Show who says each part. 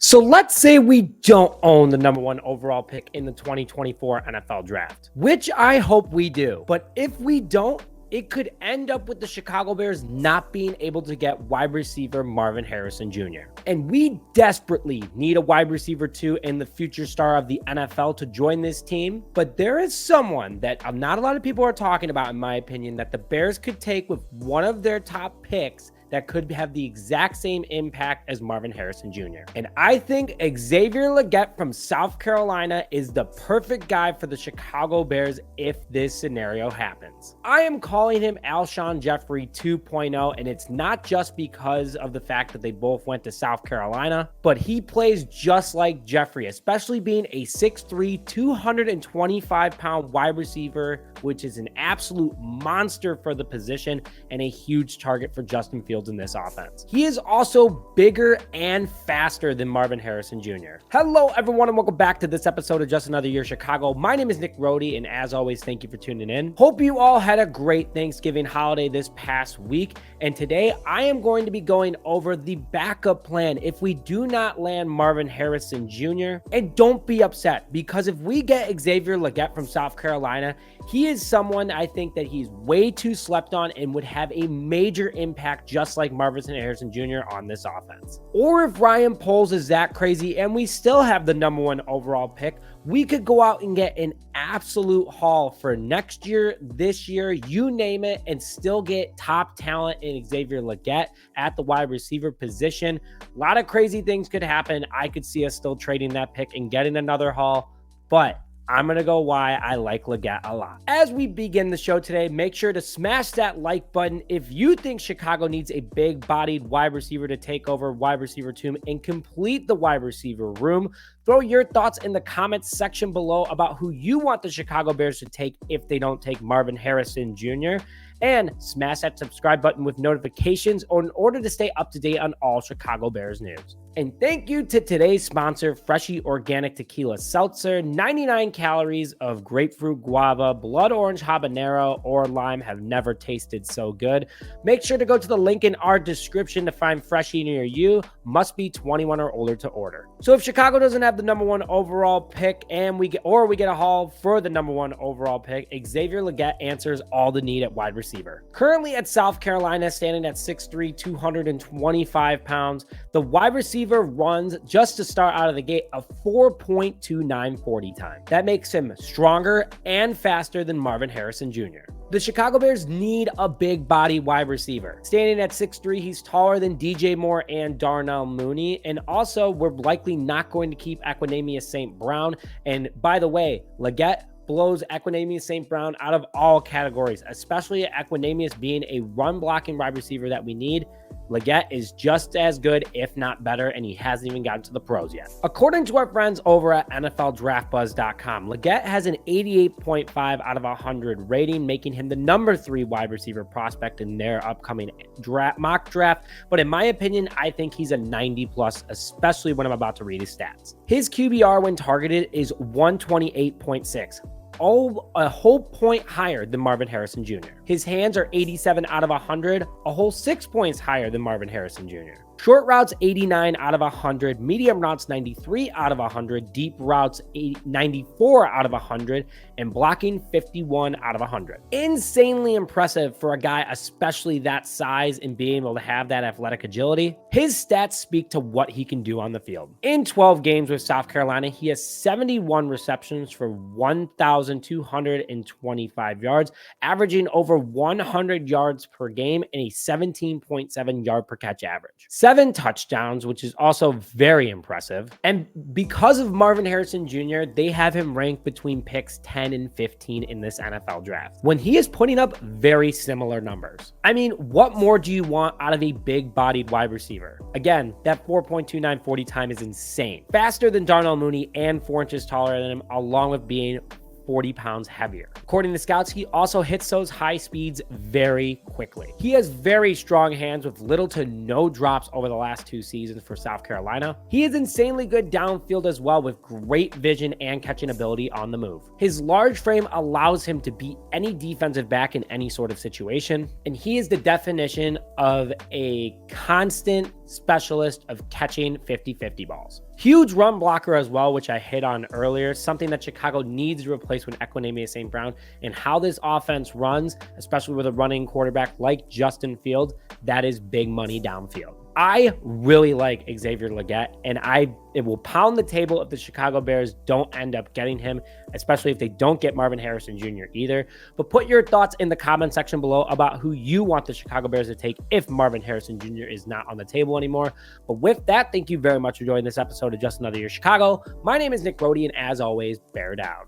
Speaker 1: So let's say we don't own the number one overall pick in the 2024 NFL draft, which I hope we do. But if we don't, it could end up with the Chicago Bears not being able to get wide receiver Marvin Harrison Jr. And we desperately need a wide receiver too and the future star of the NFL to join this team. But there is someone that not a lot of people are talking about, in my opinion, that the Bears could take with one of their top picks that could have the exact same impact as Marvin Harrison Jr. And I think Xavier Legette from South Carolina is the perfect guy for the Chicago Bears if this scenario happens. I am calling him Alshon Jeffrey 2.0, and it's not just because of the fact that they both went to South Carolina, but he plays just like Jeffrey, especially being a 6'3", 225-pound wide receiver, which is an absolute monster for the position and a huge target for Justin Fields in this offense. He is also bigger and faster than Marvin Harrison Jr. Hello, everyone, and welcome back to this episode of Just Another Year Chicago. My name is Nick Rohde, and as always, thank you for tuning in. Hope you all had a great Thanksgiving holiday this past week, and today I am going to be going over the backup plan if we do not land Marvin Harrison Jr. And don't be upset, because if we get Xavier Legette from South Carolina, he is someone I think that he's way too slept on and would have a major impact just like Marvin Harrison Jr. on this offense. Or if Ryan Poles is that crazy and we still have the number one overall pick, we could go out and get an absolute haul for next year, this year, you name it, and still get top talent in Xavier Legette at the wide receiver position. A lot of crazy things could happen. I could see us still trading that pick and getting another haul, but I'm going to go why I like Legette a lot. As we begin the show today, make sure to smash that like button if you think Chicago needs a big-bodied wide receiver to take over wide receiver 2 and complete the wide receiver room. Throw your thoughts in the comments section below about who you want the Chicago Bears to take if they don't take Marvin Harrison Jr. And smash that subscribe button with notifications in order to stay up to date on all Chicago Bears news. And thank you to today's sponsor, Freshie Organic Tequila Seltzer. 99 calories of grapefruit guava, blood orange habanero, or lime have never tasted so good. Make sure to go to the link in our description to find Freshie near you. Must be 21 or older to order. So if Chicago doesn't have the number one overall pick and we get a haul for the number one overall pick, Xavier Legette answers all the need at wide receiver. Currently at South Carolina, standing at 6'3", 225 pounds, the wide receiver runs, just to start out of the gate, a 4.29 40 time. That makes him stronger and faster than Marvin Harrison Jr. The Chicago Bears need a big body wide receiver. Standing at 6'3", he's taller than DJ Moore and Darnell Mooney. And also, we're likely not going to keep Equanimeous St. Brown. And by the way, Legette blows Equanimeous St. Brown out of all categories, especially Equanimeous being a run blocking wide receiver that we need. Legette is just as good, if not better, and he hasn't even gotten to the pros yet. According to our friends over at NFLDraftBuzz.com, Legette has an 88.5 out of 100 rating, making him the number 3 wide receiver prospect in their upcoming mock draft. But in my opinion, I think he's a 90+, especially when I'm about to read his stats. His QBR when targeted is 128.6. A whole point higher than Marvin Harrison Jr. His hands are 87 out of 100, a whole 6 points higher than Marvin Harrison Jr. Short routes 89 out of 100, medium routes 93 out of 100, deep routes 94 out of 100, and blocking 51 out of 100. Insanely impressive for a guy especially that size and being able to have that athletic agility. His stats speak to what he can do on the field. In 12 games with South Carolina, he has 71 receptions for 1,225 yards, averaging over 100 yards per game and a 17.7 yard per catch average. 7 touchdowns, which is also very impressive. And because of Marvin Harrison Jr., they have him ranked between picks 10 and 15 in this NFL draft, when he is putting up very similar numbers. I mean, what more do you want out of a big-bodied wide receiver? Again, that 4.29 40 time is insane. Faster than Darnell Mooney and 4 inches taller than him, along with being 40 pounds heavier. According to scouts, he also hits those high speeds very quickly. He has very strong hands with little to no drops over the last 2 seasons for South Carolina. He is insanely good downfield as well, with great vision and catching ability on the move. His large frame allows him to beat any defensive back in any sort of situation, and he is the definition of a constant specialist of catching 50-50 balls. Huge run blocker as well, which I hit on earlier, something that Chicago needs to replace with Equanimeous St. Brown, and how this offense runs, especially with a running quarterback like Justin Fields, that is big money downfield. I really like Xavier Legette, and it will pound the table if the Chicago Bears don't end up getting him, especially if they don't get Marvin Harrison Jr. either. But put your thoughts in the comment section below about who you want the Chicago Bears to take if Marvin Harrison Jr. is not on the table anymore. But with that, thank you very much for joining this episode of Just Another Year Chicago. My name is Nick Brody, and as always, bear down.